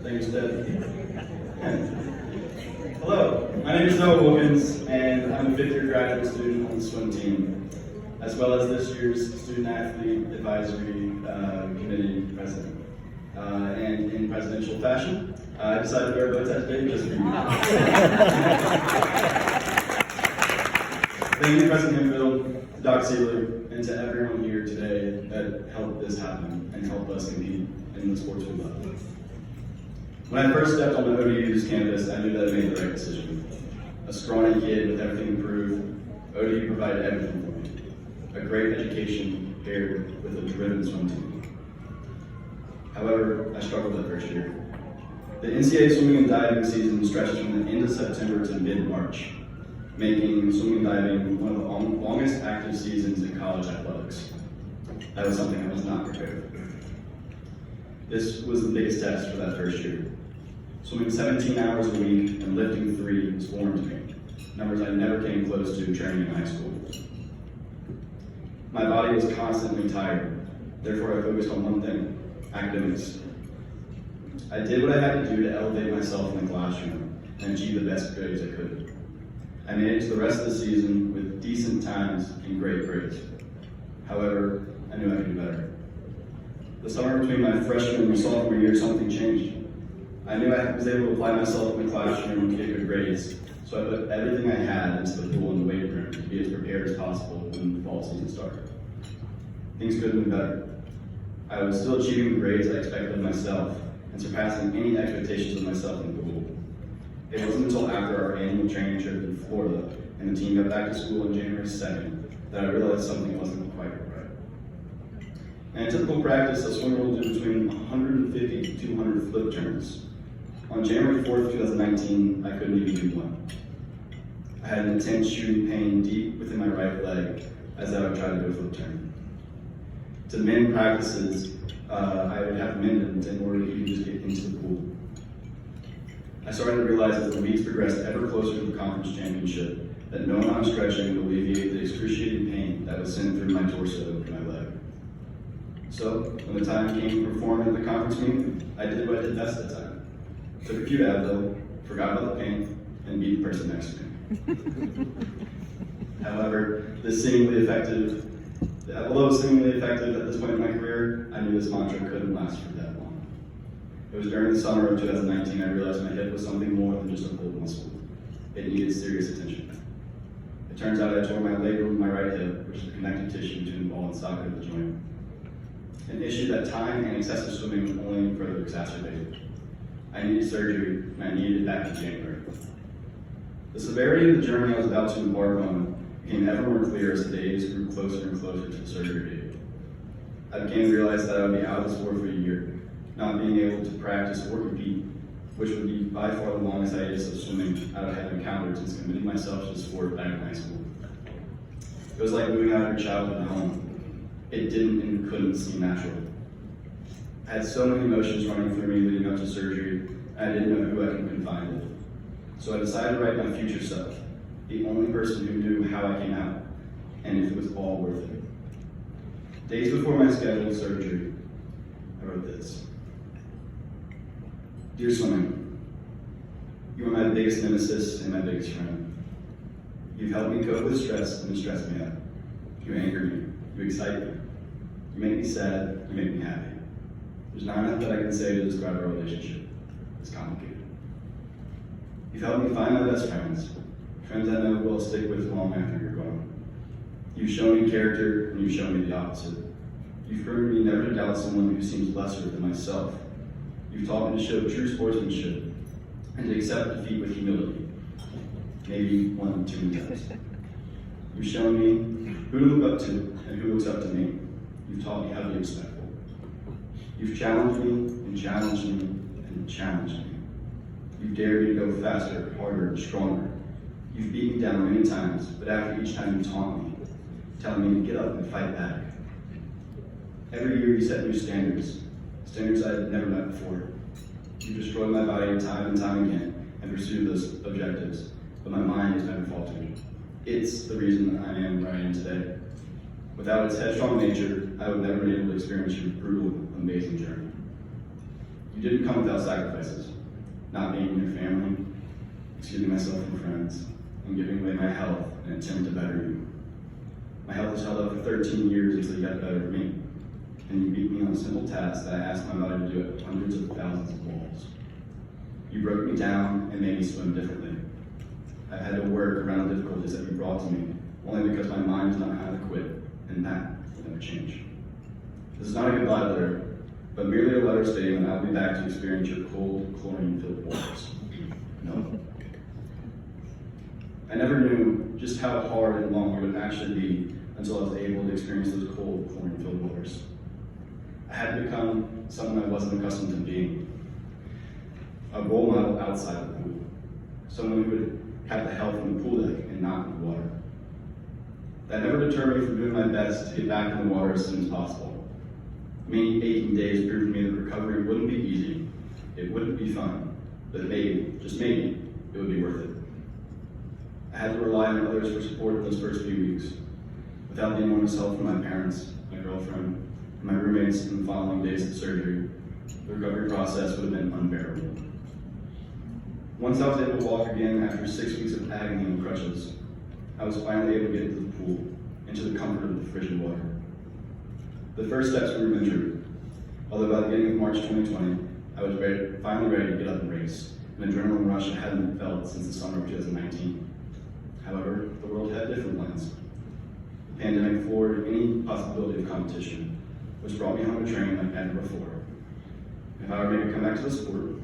Thanks, Deb. Hello, my name is Wilkins, and I'm a fifth-year graduate student on the swim team, as well as this year's Student Athlete Advisory Committee president. And in presidential fashion, I decided to wear a bow tie today just for you. Thank you, President Hemphill, Doc Sealer, and to everyone here today that helped this happen and helped us compete in the sports we love. When I first stepped on the ODU's campus, I knew that I made the right decision. A scrawny kid with everything to prove, ODU provided everything for me. A great education paired with a driven swim team. However, I struggled that first year. The NCAA swimming and diving season stretches from the end of September to mid-March, making swimming and diving one of the longest active seasons in college athletics. That was something I was not prepared for. This was the biggest test for that first year. Swimming 17 hours a week and lifting 3 was foreign to me, numbers I never came close to training in high school. My body was constantly tired, therefore I focused on one thing, academics. I did what I had to do to elevate myself in the classroom and achieve the best grades I could. I made it to the rest of the season with decent times and great grades. However, I knew I could do better. The summer between my freshman and sophomore year, something changed. I knew I was able to apply myself in the classroom and get good grades, so I put everything I had into the pool and the weight room to be as prepared as possible when the fall season started. Things could have been better. I was still achieving the grades I expected of myself and surpassing any expectations of myself in the pool. It wasn't until after our annual training trip in Florida and the team got back to school on January 2nd that I realized something wasn't quite right. And in typical practice, a swimmer will do between 150 to 200 flip turns. On January 4th, 2019, I couldn't even do one. I had an intense shooting pain deep within my right leg as I would try to do a flip turn. To mend practices, I would have to mend them in order to even just get into the pool. I started to realize as the weeks progressed ever closer to the conference championship that no amount of stretching would alleviate the excruciating pain that was sent through my torso and my leg. So, when the time came to perform at the conference meeting, I did what I did best at the time. Took a few Advil, forgot about the pain, and beat the person next to me. However, although seemingly effective at this point in my career, I knew this mantra couldn't last for that long. It was during the summer of 2019 I realized my hip was something more than just a pulled muscle. It needed serious attention. It turns out I tore my labrum in my right hip, which is the connective tissue between the ball and socket of the joint. An issue that time and excessive swimming only further exacerbated. I needed surgery, and I needed it back in January. The severity of the journey I was about to embark on became ever more clear as the days grew closer and closer to the surgery date. I began to realize that I would be out of the sport for a year, not being able to practice or compete, which would be by far the longest hiatus of swimming I would have encountered since committing myself to the sport back in high school. It was like moving out of your childhood home. It didn't and couldn't seem natural. I had so many emotions running through me leading up to surgery, and I didn't know who I could confide with. So I decided to write my future self, the only person who knew how I came out, and if it was all worth it. Days before my scheduled surgery, I wrote this. Dear swimming, you are my biggest nemesis and my biggest friend. You've helped me cope with stress when it stressed me out. You anger me, you excite me, you make me sad, you make me happy. There's not enough that I can say to describe our relationship. It's complicated. You've helped me find my best friends, friends I know will stick with long after you're gone. You've shown me character, and you've shown me the opposite. You've proven me never to doubt someone who seems lesser than myself. You've taught me to show true sportsmanship, and to accept defeat with humility, maybe one too many times. You've shown me who to look up to, and who looks up to me. You've taught me how to be respectful. You've challenged me, and challenged me, and challenged me. You've dared me to go faster, harder, and stronger. You've beat me down many times, but after each time you taunt me, telling me to get up and fight back. Every year you set new standards I had never met before. You've destroyed my body time and time again and pursued those objectives, but my mind has never faltered. It's the reason I am where I am today. Without its headstrong nature, I would never be able to experience your brutal, amazing journey. You didn't come without sacrifices, not being your family, excusing myself from friends, and giving away my health in an attempt to better you. My health was held up for 13 years until you got better at me, and you beat me on a simple task that I asked my body to do at hundreds of thousands of balls. You broke me down and made me swim differently. I've had to work around the difficulties that you brought to me, only because my mind does not know how to quit, and that will never change. This is not a goodbye letter, but merely a letter stating that I'll be back to experience your cold, chlorine-filled waters. No. I never knew just how hard and long it would actually be until I was able to experience those cold, chlorine-filled waters. I had to become someone I wasn't accustomed to being. A role model outside the pool. Someone who would have the health in the pool deck and not in the water. That never deterred me from doing my best to get back in the water as soon as possible. Many aching days proved to me that recovery wouldn't be easy, it wouldn't be fun, but maybe, just maybe, it would be worth it. I had to rely on others for support in those first few weeks. Without the enormous help from my parents, my girlfriend, and my roommates in the following days of surgery, the recovery process would have been unbearable. Once I was able to walk again after 6 weeks of agony on crutches, I was finally able to get into the pool, into the comfort of the frigid water. The first steps were rudimentary, although by the beginning of March 2020, I was finally ready to get up and race, an adrenaline rush I hadn't felt since the summer of 2019. However, the world had different plans. The pandemic floored any possibility of competition, which brought me home to train like never before. If I were made to come back to the sport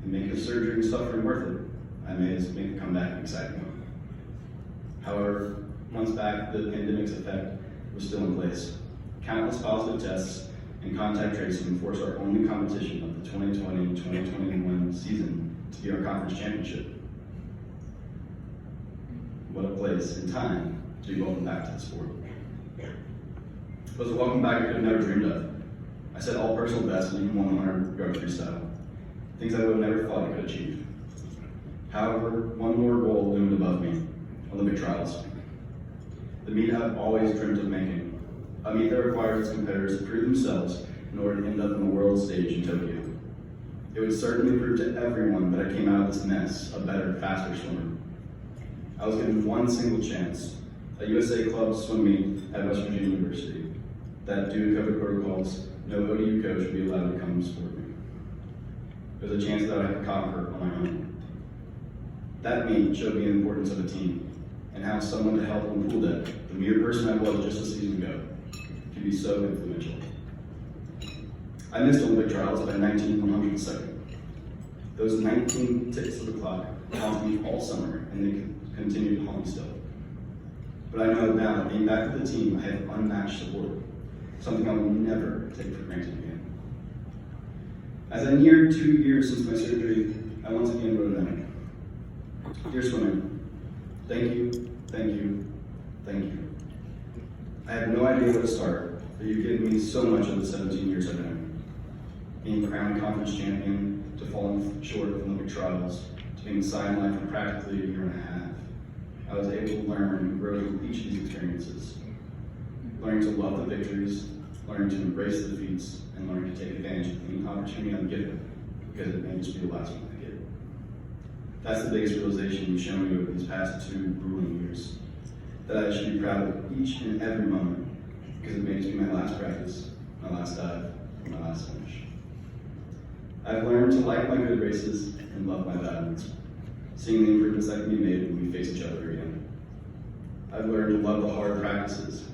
and make the surgery and suffering worth it, I may as make the comeback an exciting one. However, months back, the pandemic's effect was still in place. Countless positive tests and contact tracing forced our only competition of the 2020-2021 season to be our conference championship. What a place and time to be welcomed back to the sport. It was a welcome back I could have never dreamed of. I set all personal bests and even won the 100-yard freestyle, things I would have never thought I could achieve. However, one more goal loomed above me, Olympic trials. The meet I've always dreamt of making, a meet that requires its competitors to prove themselves in order to end up on the world stage in Tokyo. It would certainly prove to everyone that I came out of this mess a better, faster swimmer. I was given one single chance, a USA Club swim meet at West Virginia University, that due to COVID protocols, no ODU coach would be allowed to come and support me. There was a chance that I could conquer on my own. That meet showed me the importance of a team, and how someone to help on the pool deck, the mere person I was just a season ago, could be so influential. I missed Olympic trials by 19/102nd. Those 19 ticks of the clock haunted me all summer, and they continued to haunt me still. But I know now that being back with the team, I have unmatched support, something I will never take for granted again. As I neared 2 years since my surgery, I once again wrote a note. Dear swimming, thank you, thank you, thank you. I have no idea where to start, but you've given me so much of the 17 years I've known. Being crowned conference champion, to falling short of Olympic trials, to being sidelined for practically a year and a half. I was able to learn and grow through each of these experiences. Learning to love the victories, learning to embrace the defeats, and learning to take advantage of any opportunity I'm given, because it may just be the last one I get. That's the biggest realization you've shown me over these past 2 grueling years. That I should be proud of each and every moment, because it may just be my last practice, my last dive, and my last finish. I've learned to like my good races and love my bad ones, seeing the improvements that can be made when we face each other again. I've learned to love the hard practices,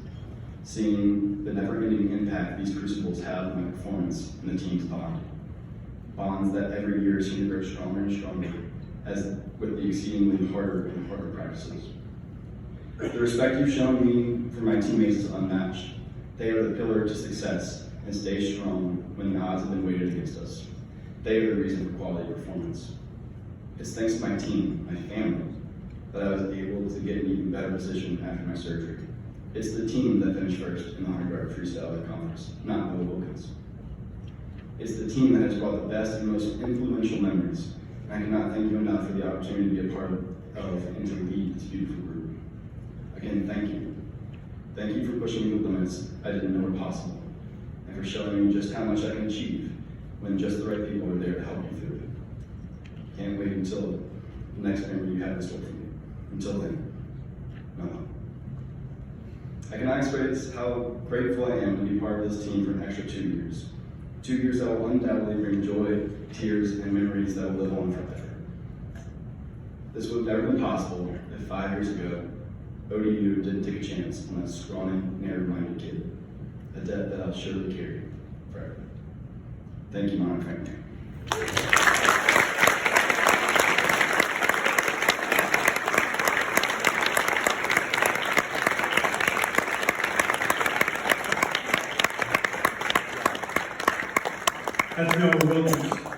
seeing the never-ending impact these crucibles have on my performance and the team's bond. Bonds that every year seem to grow stronger and stronger, as with the exceedingly harder and harder practices. The respect you've shown me for my teammates is unmatched. They are the pillar to success and stay strong when the odds have been weighted against us. They are the reason for quality performance. It's thanks to my team, my family, that I was able to get in an even better position after my surgery. It's the team that finished first in the 100-yard freestyle at the conference, not Wilkins. It's the team that has brought the best and most influential memories, and I cannot thank you enough for the opportunity to be a part of and to lead this beautiful group. Again, thank you. Thank you for pushing me to limits I didn't know were possible, and for showing me just how much I can achieve when just the right people are there to help you through it. Can't wait until the next memory you have in store for me. Until then, no. I cannot express how grateful I am to be part of this team for an extra 2 years. 2 years that will undoubtedly bring joy, tears, and memories that will live on forever. This would have never been possible if 5 years ago, ODU didn't take a chance on that scrawny, narrow-minded kid, a debt that I'll surely carry forever. Thank you, Mom and family. As Noah Wilkins